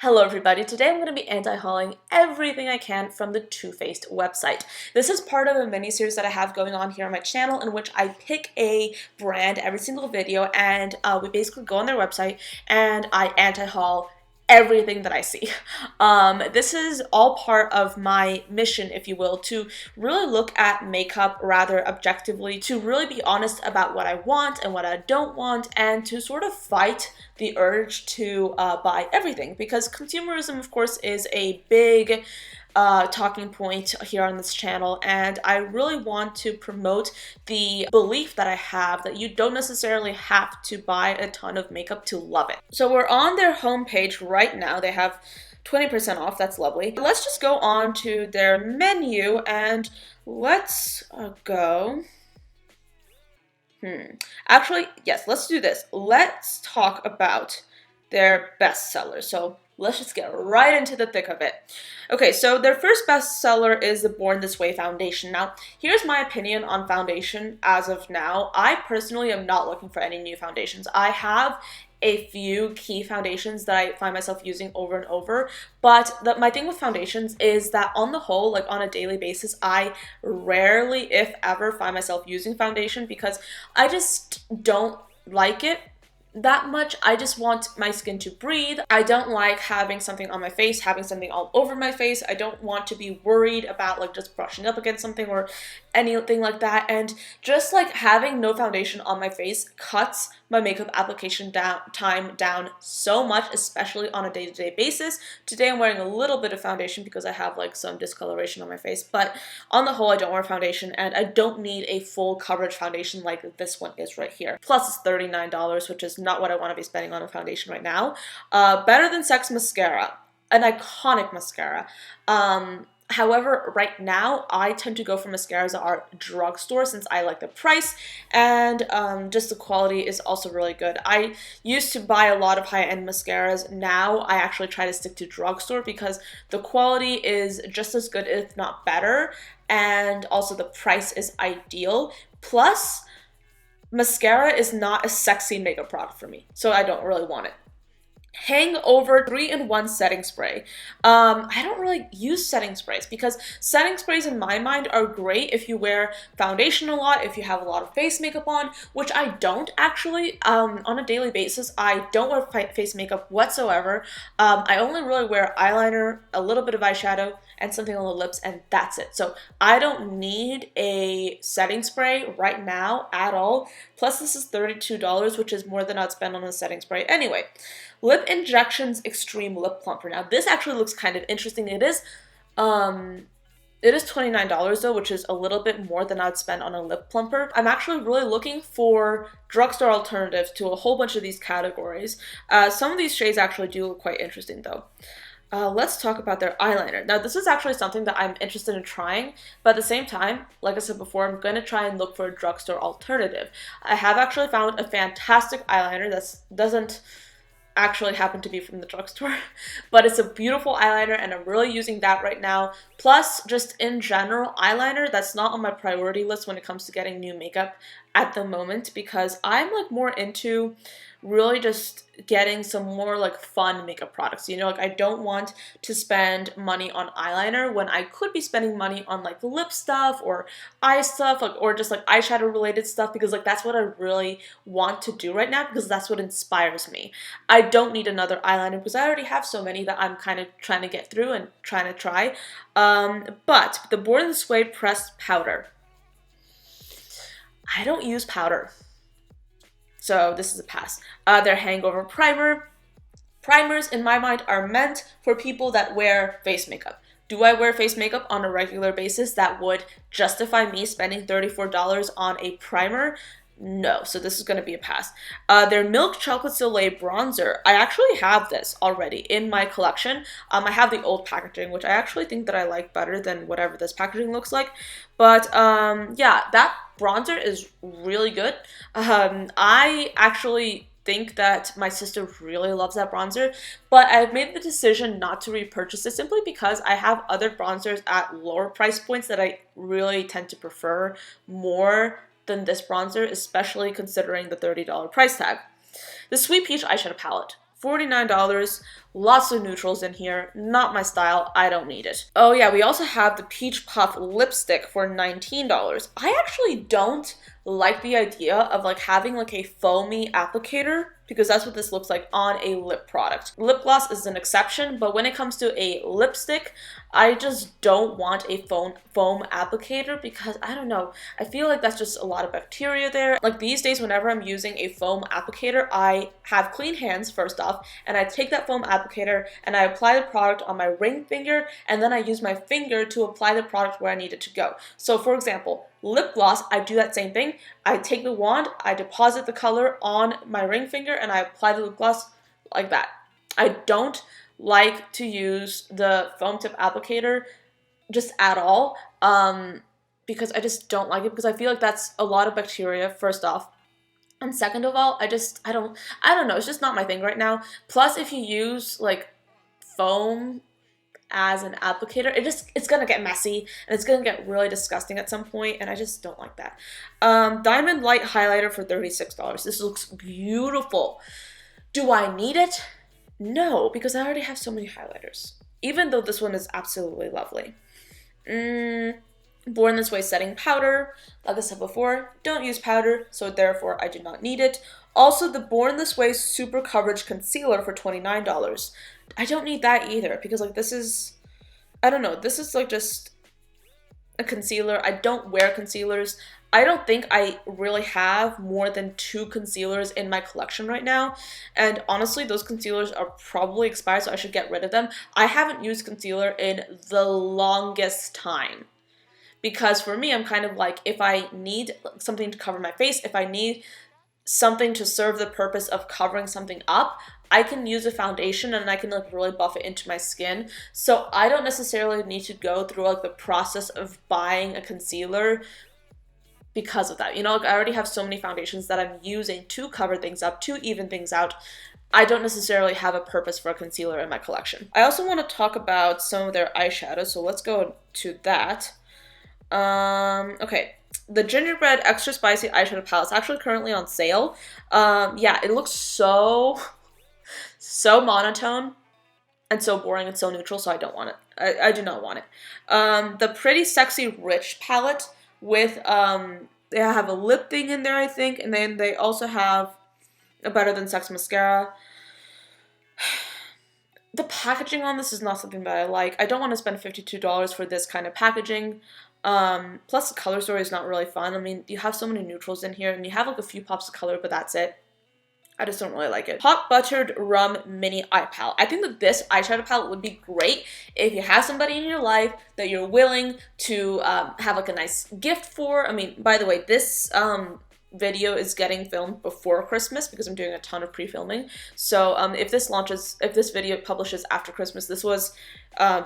Hello everybody, today I'm going to be anti-hauling everything I can from the Too Faced website. This is part of a mini-series that I have going on here on my channel in which I pick a brand every single video and we basically go on their website and I anti-haul everything that I see. This is all part of my mission, if you will, to really look at makeup rather objectively, to really be honest about what I want and what I don't want, and to sort of fight the urge to buy everything, because consumerism, of course, is a big talking point here on this channel, and I really want to promote the belief that I have that you don't necessarily have to buy a ton of makeup to love it. So we're on their homepage right now. They have 20% off. That's lovely. Let's just go on to their menu and let's go. Actually, yes, let's do this. Let's talk about their bestsellers. So let's just get right into the thick of it. Okay, so their first bestseller is the Born This Way foundation. Now, here's my opinion on foundation as of now. I personally am not looking for any new foundations. I have a few key foundations that I find myself using over and over, but my thing with foundations is that on the whole, like on a daily basis, I rarely, if ever, find myself using foundation because I just don't like it that much. I just want my skin to breathe. I don't like having something on my face, having something all over my face. I don't want to be worried about like just brushing up against something or anything like that. And just like having no foundation on my face cuts my makeup application time down so much, especially on a day-to-day basis. Today I'm wearing a little bit of foundation because I have like some discoloration on my face, but on the whole I don't wear foundation and I don't need a full coverage foundation like this one is right here. Plus it's $39, which is not what I want to be spending on a foundation right now. Better Than Sex mascara, an iconic mascara. However, right now, I tend to go for mascaras that are drugstore since I like the price and just the quality is also really good. I used to buy a lot of high-end mascaras. Now I actually try to stick to drugstore because the quality is just as good, if not better, and also the price is ideal. Plus, mascara is not a sexy makeup product for me, so I don't really want it. Hangover 3-in-1 setting spray. I don't really use setting sprays because setting sprays in my mind are great if you wear foundation a lot, if you have a lot of face makeup on, which I don't actually. On a daily basis, I don't wear face makeup whatsoever. I only really wear eyeliner, a little bit of eyeshadow, and something on the lips, and that's it. So I don't need a setting spray right now at all. Plus this is $32, which is more than I'd spend on a setting spray anyway. Lip Injections Extreme Lip Plumper. Now this actually looks kind of interesting. It is $29 though, which is a little bit more than I'd spend on a lip plumper. I'm actually really looking for drugstore alternatives to a whole bunch of these categories. Some of these shades actually do look quite interesting though. Let's talk about their eyeliner. Now, this is actually something that I'm interested in trying, but at the same time, like I said before, I'm going to try and look for a drugstore alternative. I have actually found a fantastic eyeliner that doesn't actually happen to be from the drugstore, but it's a beautiful eyeliner and I'm really using that right now. Plus, just in general, eyeliner that's not on my priority list when it comes to getting new makeup at the moment because I'm like more into really just getting some more like fun makeup products. You know, like I don't want to spend money on eyeliner when I could be spending money on like lip stuff or eye stuff, like or just like eyeshadow related stuff, because like that's what I really want to do right now because that's what inspires me. I don't need another eyeliner because I already have so many that I'm kind of trying to get through and trying to try. But the Born This Way pressed powder. I don't use powder, so this is a pass. Their Hangover primer. Primers, in my mind, are meant for people that wear face makeup. Do I wear face makeup on a regular basis that would justify me spending $34 on a primer? No, so this is going to be a pass. Their Milk Chocolate Soleil bronzer. I actually have this already in my collection. I have the old packaging, which I actually think that I like better than whatever this packaging looks like. But yeah, that bronzer is really good. I actually think that my sister really loves that bronzer, but I've made the decision not to repurchase it simply because I have other bronzers at lower price points that I really tend to prefer more than this bronzer, especially considering the $30 price tag. The Sweet Peach Eyeshadow Palette. $49. Lots of neutrals in here. Not my style. I don't need it. Oh yeah, we also have the Peach Puff lipstick for $19. I actually don't like the idea of like having like a foamy applicator, because that's what this looks like on a lip product. Lip gloss is an exception, but when it comes to a lipstick, I just don't want a foam applicator, because I don't know, I feel like that's just a lot of bacteria there. Like these days, whenever I'm using a foam applicator, I have clean hands first off, and I take that foam applicator and I apply the product on my ring finger, and then I use my finger to apply the product where I need it to go. So for example, lip gloss, I do that same thing. I take the wand, I deposit the color on my ring finger, and I apply the lip gloss like that. I don't like to use the foam tip applicator just at all, because I just don't like it, because I feel like that's a lot of bacteria, first off. And second of all, I don't know, it's just not my thing right now. Plus, if you use like foam as an applicator, it's gonna get messy and it's gonna get really disgusting at some point, and I just don't like that. Diamond Light highlighter for $36. This looks beautiful. Do I need it? No, because I already have so many highlighters, even though this one is absolutely lovely. Born This Way setting powder. Like I said before, don't use powder, so therefore I do not need it. Also, the Born This Way super coverage concealer for $29. I don't need that either, because like this is, I don't know, this is like just a concealer. I don't wear concealers. I don't think I really have more than 2 concealers in my collection right now, and honestly those concealers are probably expired, so I should get rid of them. I haven't used concealer in the longest time, because for me, I'm kind of like, if I need something to cover my face, if I need something to serve the purpose of covering something up, I can use a foundation and I can like really buff it into my skin. So I don't necessarily need to go through like the process of buying a concealer because of that. You know, like I already have so many foundations that I'm using to cover things up, to even things out. I don't necessarily have a purpose for a concealer in my collection. I also want to talk about some of their eyeshadows, so let's go to that. Okay, the Gingerbread Extra Spicy Eyeshadow Palette is actually currently on sale. Yeah, it looks so monotone and so boring and so neutral, so I don't want it. I do not want it. The Pretty Sexy Rich palette with, they have a lip thing in there, I think, and then they also have a Better Than Sex mascara. The packaging on this is not something that I like. I don't want to spend $52 for this kind of packaging. Plus the color story is not really fun. I mean, you have so many neutrals in here, and you have like a few pops of color, but that's it. I just don't really like it. Hot Buttered Rum Mini Eye Palette. I think that this eyeshadow palette would be great if you have somebody in your life that you're willing to have like a nice gift for. I mean, by the way, this video is getting filmed before Christmas because I'm doing a ton of pre-filming. So if this video publishes after Christmas, this was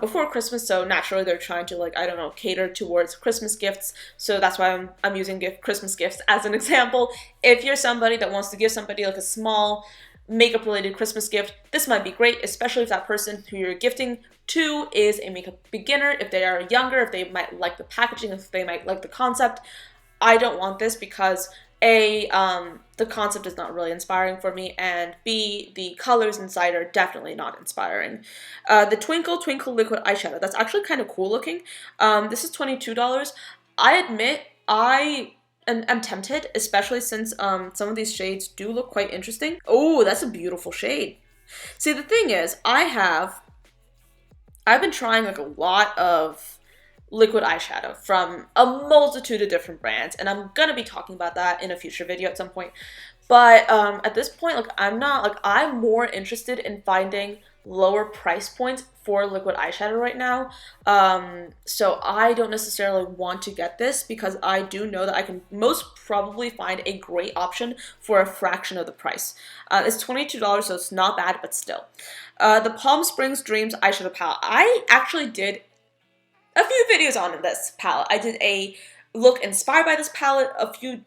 before Christmas, so naturally they're trying to, like, I don't know, cater towards Christmas gifts. So that's why I'm using Christmas gifts as an example. If you're somebody that wants to give somebody like a small makeup related Christmas gift, this might be great, especially if that person who you're gifting to is a makeup beginner, if they are younger, if they might like the packaging, if they might like the concept. I don't want this because A, the concept is not really inspiring for me, and B, the colors inside are definitely not inspiring. The Twinkle Twinkle Liquid Eyeshadow, that's actually kind of cool looking. This is $22. I admit I am tempted, especially since some of these shades do look quite interesting. Oh, that's a beautiful shade. See, the thing is, I've been trying like a lot of liquid eyeshadow from a multitude of different brands, and I'm gonna be talking about that in a future video at some point. But at this point, like, I'm more interested in finding lower price points for liquid eyeshadow right now. So I don't necessarily want to get this because I do know that I can most probably find a great option for a fraction of the price. It's $22, so it's not bad, but still. The Palm Springs Dreams eyeshadow palette. I actually did a few videos on this palette. I did a look inspired by this palette a few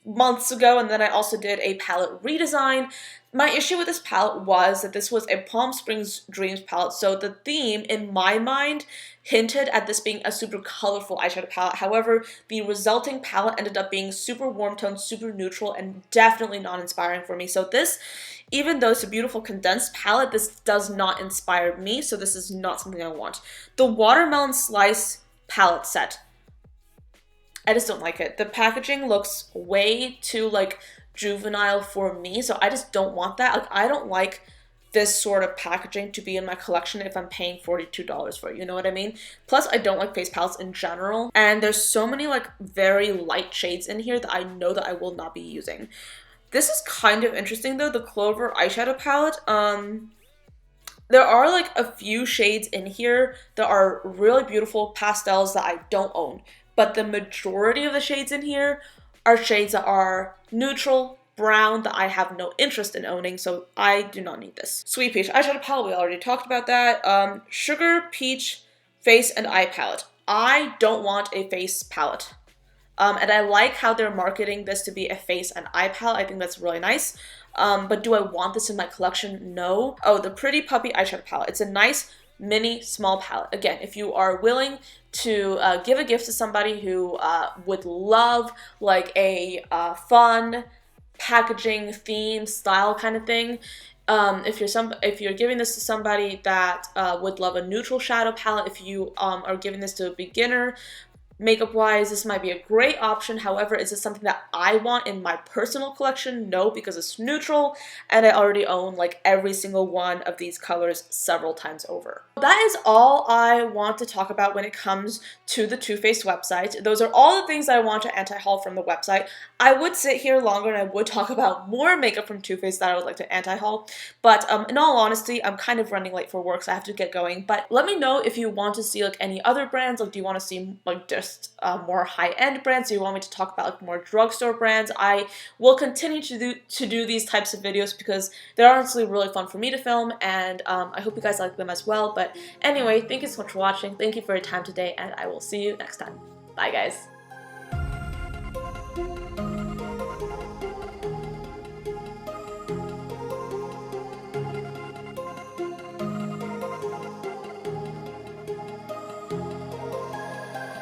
months ago, and then I also did a palette redesign. My issue with this palette was that this was a Palm Springs Dreams palette, so the theme, in my mind, hinted at this being a super colorful eyeshadow palette. However, the resulting palette ended up being super warm toned, super neutral, and definitely not inspiring for me. So this, even though it's a beautiful condensed palette, this does not inspire me, so this is not something I want. The Watermelon Slice palette set, I just don't like it. The packaging looks way too like juvenile for me, so I just don't want that. Like, I don't like this sort of packaging to be in my collection if I'm paying $42 for it, you know what I mean? Plus, I don't like face palettes in general, and there's so many like very light shades in here that I know that I will not be using. This is kind of interesting though, the Clover eyeshadow palette. There are like a few shades in here that are really beautiful pastels that I don't own, but the majority of the shades in here are shades that are neutral, brown, that I have no interest in owning, so I do not need this. Sweet Peach eyeshadow palette, we already talked about that. Sugar Peach face and eye palette. I don't want a face palette. And I like how they're marketing this to be a face and eye palette. I think that's really nice. But do I want this in my collection? No. Oh, the Pretty Puppy eyeshadow palette. It's a nice mini small palette. Again, if you are willing to give a gift to somebody who would love like a fun packaging theme style kind of thing, if you're giving this to somebody that would love a neutral shadow palette, if you are giving this to a beginner, makeup wise, this might be a great option. However, is this something that I want in my personal collection? No, because it's neutral and I already own like every single one of these colors several times over. That is all I want to talk about when it comes to the Too Faced website. Those are all the things I want to anti-haul from the website. I would sit here longer and I would talk about more makeup from Too Faced that I would like to anti-haul, but in all honesty, I'm kind of running late for work, so I have to get going. But let me know if you want to see like any other brands. Like, do you want to see like just more high-end brands? Do you want me to talk about like more drugstore brands? I will continue to do these types of videos because they're honestly really fun for me to film, and I hope you guys like them as well. But anyway, thank you so much for watching. Thank you for your time today, and I will see you next time. Bye, guys.